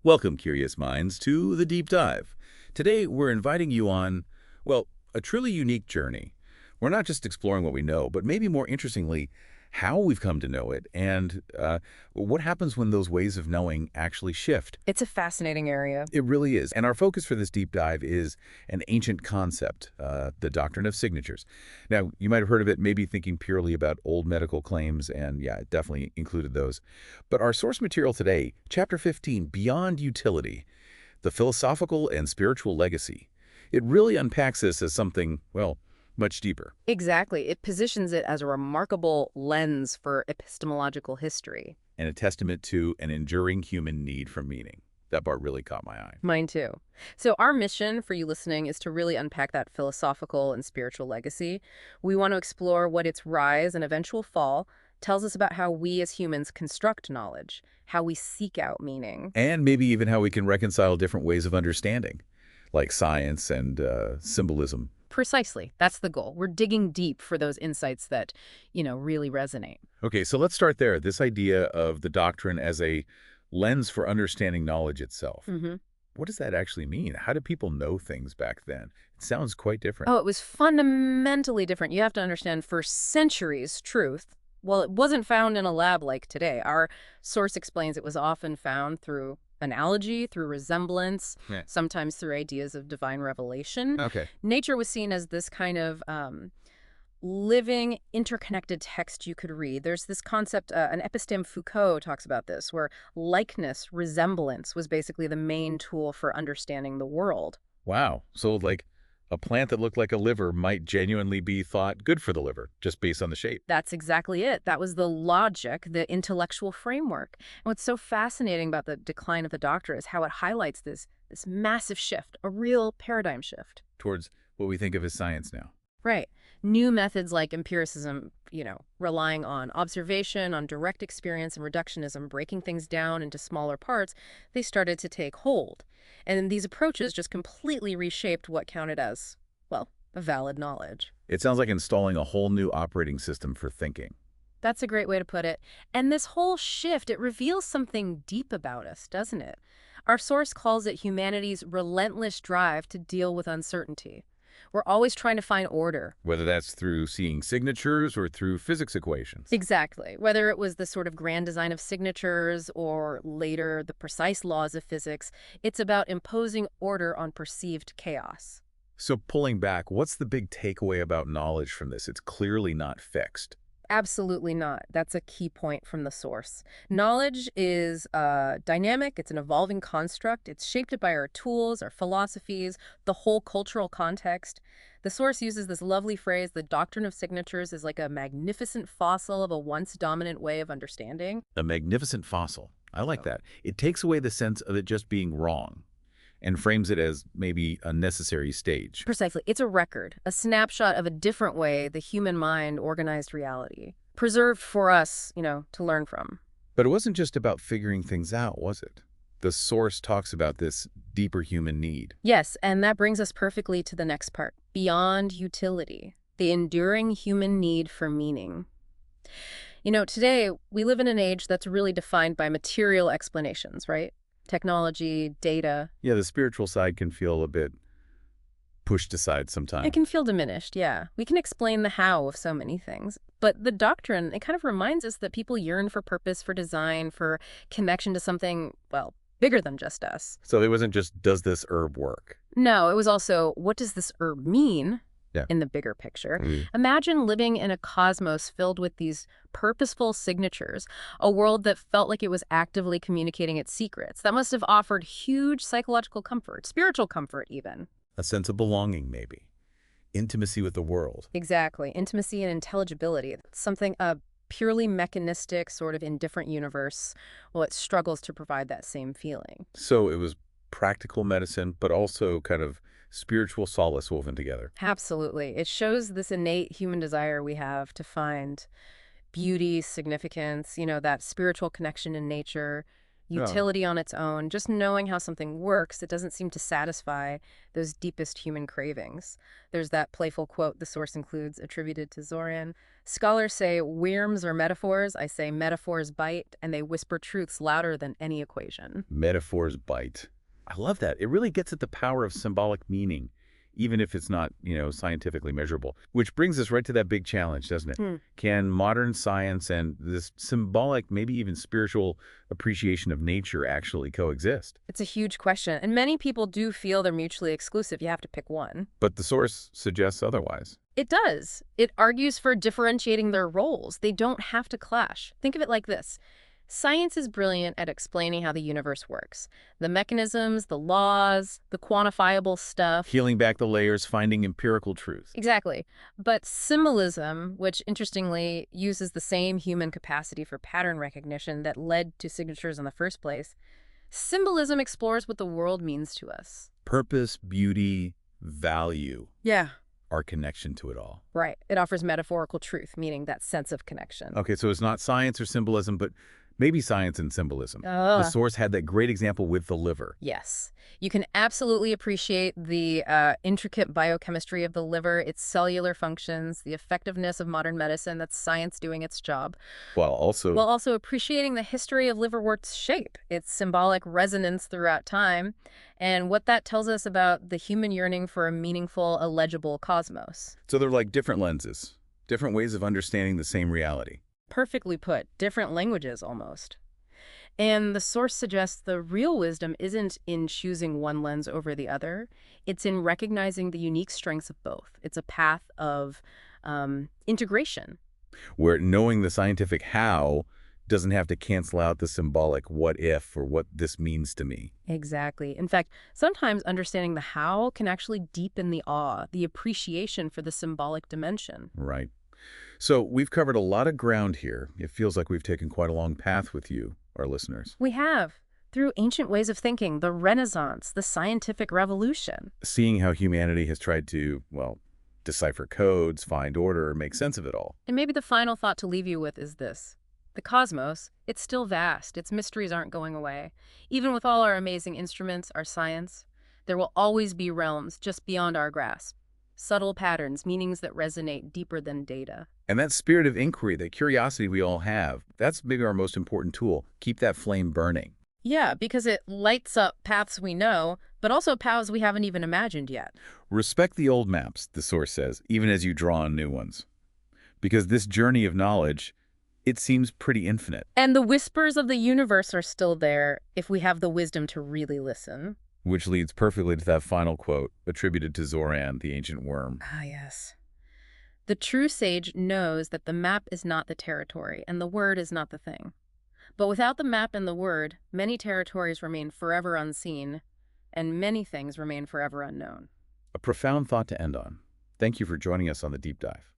Welcome, curious minds, to The Deep Dive. Today, we're inviting you on, well, a truly unique journey. We're not just exploring what we know, but maybe more interestingly, how we've come to know it and what happens when those ways of knowing actually shift. It's a fascinating area. It really is. And our focus for this deep dive is an ancient concept, the doctrine of signatures. Now, you might have heard of it, maybe thinking purely about old medical claims, and yeah, it definitely included those. But our source material today, Chapter 15, Beyond Utility, the philosophical and spiritual legacy, it really unpacks this as something, well, much deeper. Exactly. It positions it as a remarkable lens for epistemological history. And a testament to an enduring human need for meaning. That part really caught my eye. Mine too. So our mission for you listening is to really unpack that philosophical and spiritual legacy. We want to explore what its rise and eventual fall tells us about how we as humans construct knowledge, how we seek out meaning. And maybe even how we can reconcile different ways of understanding, like science and symbolism. Precisely. That's the goal. We're digging deep for those insights that, really resonate. Okay, so let's start there. This idea of the doctrine as a lens for understanding knowledge itself. hmm What does that actually mean? How did people know things back then? It sounds quite different. Oh, it was fundamentally different. You have to understand, for centuries, truth, well, it wasn't found in a lab like today. Our source explains it was often found through analogy, through resemblance, Yeah. sometimes through ideas of divine revelation. Okay. Nature was seen as this kind of living, interconnected text you could read. There's this concept, an episteme Foucault talks about this, where likeness, resemblance was basically the main tool for understanding the world. Wow. So like a plant that looked like a liver might genuinely be thought good for the liver, just based on the shape. That's exactly it. That was the logic, the intellectual framework. And what's so fascinating about the decline of the doctor is how it highlights this massive shift, a real paradigm shift. Towards what we think of as science now. Right. New methods like empiricism, relying on observation, on direct experience, and reductionism, breaking things down into smaller parts, they started to take hold. And these approaches just completely reshaped what counted as, well, a valid knowledge. It sounds like installing a whole new operating system for thinking. That's a great way to put it. And this whole shift, it reveals something deep about us, doesn't it? Our source calls it humanity's relentless drive to deal with uncertainty. We're always trying to find order. Whether that's through seeing signatures or through physics equations. Exactly. Whether it was the sort of grand design of signatures or later the precise laws of physics, it's about imposing order on perceived chaos. So pulling back, what's the big takeaway about knowledge from this? It's clearly not fixed. Absolutely not. That's a key point from the source. Knowledge is dynamic, it's an evolving construct, it's shaped by our tools, our philosophies, the whole cultural context. The source uses this lovely phrase, the doctrine of signatures is like a magnificent fossil of a once dominant way of understanding. A magnificent fossil. I like that. It takes away the sense of it just being wrong and frames it as maybe a necessary stage. Precisely. It's a record, a snapshot of a different way the human mind organized reality, preserved for us, to learn from. But it wasn't just about figuring things out, was it? The source talks about this deeper human need. Yes, and that brings us perfectly to the next part, beyond utility, the enduring human need for meaning. Today, we live in an age that's really defined by material explanations, right? Technology, data. Yeah, the spiritual side can feel a bit pushed aside It sometimes. can feel diminished, yeah. We can explain the how of so many things. But the doctrine, it kind of reminds us that people yearn for purpose, for design, for connection to something, well, bigger than just us. So it wasn't just, does this herb work? No, it was also, what does this herb mean? Yeah. In the bigger picture. Mm. Imagine living in a cosmos filled with these purposeful signatures, a world that felt like it was actively communicating its secrets. That must have offered huge psychological comfort, spiritual comfort even. A sense of belonging, maybe. Intimacy with the world. Exactly. Intimacy and intelligibility. Something a purely mechanistic, sort of indifferent universe, well, it struggles to provide that same feeling. So it was practical medicine, but also kind of spiritual solace woven together. Absolutely. It shows this innate human desire we have to find beauty, significance, that spiritual connection in nature, Oh, utility on its own. Just knowing how something works, it doesn't seem to satisfy those deepest human cravings. There's that playful quote the source includes attributed to Zoran. Scholars say worms are metaphors. I say metaphors bite, and they whisper truths louder than any equation. metaphors bite. I love that. It really gets at the power of symbolic meaning, even if it's not, scientifically measurable. Which brings us right to that big challenge, doesn't it? Hmm. Can modern science and this symbolic, maybe even spiritual appreciation of nature actually coexist? It's a huge question, and many people do feel they're mutually exclusive. You have to pick one. But the source suggests otherwise. It does. It argues for differentiating their roles. They don't have to clash. Think of it like this. Science is brilliant at explaining how the universe works. The mechanisms, the laws, the quantifiable stuff. Peeling back the layers, finding empirical truth. Exactly. But symbolism, which interestingly uses the same human capacity for pattern recognition that led to signatures in the first place, symbolism explores what the world means to us. Purpose, beauty, value, Yeah. our connection to it all. Right. It offers metaphorical truth, meaning that sense of connection. Okay, so it's not science or symbolism, but maybe science and symbolism. The Ugh. source had that great example with the liver. Yes. You can absolutely appreciate the intricate biochemistry of the liver, its cellular functions, the effectiveness of modern medicine. That's science doing its job. While also, While also appreciating the history of liverwort's shape, its symbolic resonance throughout time, and what that tells us about the human yearning for a meaningful, illegible cosmos. so they're like different lenses, different ways of understanding the same reality. Perfectly put. Different languages, almost. And the source suggests the real wisdom isn't in choosing one lens over the other. It's in recognizing the unique strengths of both. It's a path of integration. Where knowing the scientific how doesn't have to cancel out the symbolic what if or what this means to me. Exactly. In fact, sometimes understanding the how can actually deepen the awe, the appreciation for the symbolic dimension. Right. So we've covered a lot of ground here. It feels like we've taken quite a long path with you, our listeners. We have, through ancient ways of thinking, the Renaissance, the scientific revolution. Seeing how humanity has tried to, well, decipher codes, find order, make sense of it all. And maybe the final thought to leave you with is this. The cosmos, it's still vast. Its mysteries aren't going away. Even with all our amazing instruments, our science, there will always be realms just beyond our grasp. Subtle patterns, meanings that resonate deeper than data. And that spirit of inquiry, that curiosity we all have, that's maybe our most important tool. Keep that flame burning. Yeah, because it lights up paths we know, but also paths we haven't even imagined yet. Respect the old maps, the source says, even as you draw on new ones. Because this journey of knowledge, it seems pretty infinite. And the whispers of the universe are still there if we have the wisdom to really listen. Which leads perfectly to that final quote attributed to Zoran, the ancient worm. Ah, yes. The true sage knows that the map is not the territory and the word is not the thing. But without the map and the word, many territories remain forever unseen, and many things remain forever unknown. A profound thought to end on. Thank you for joining us on the Deep Dive.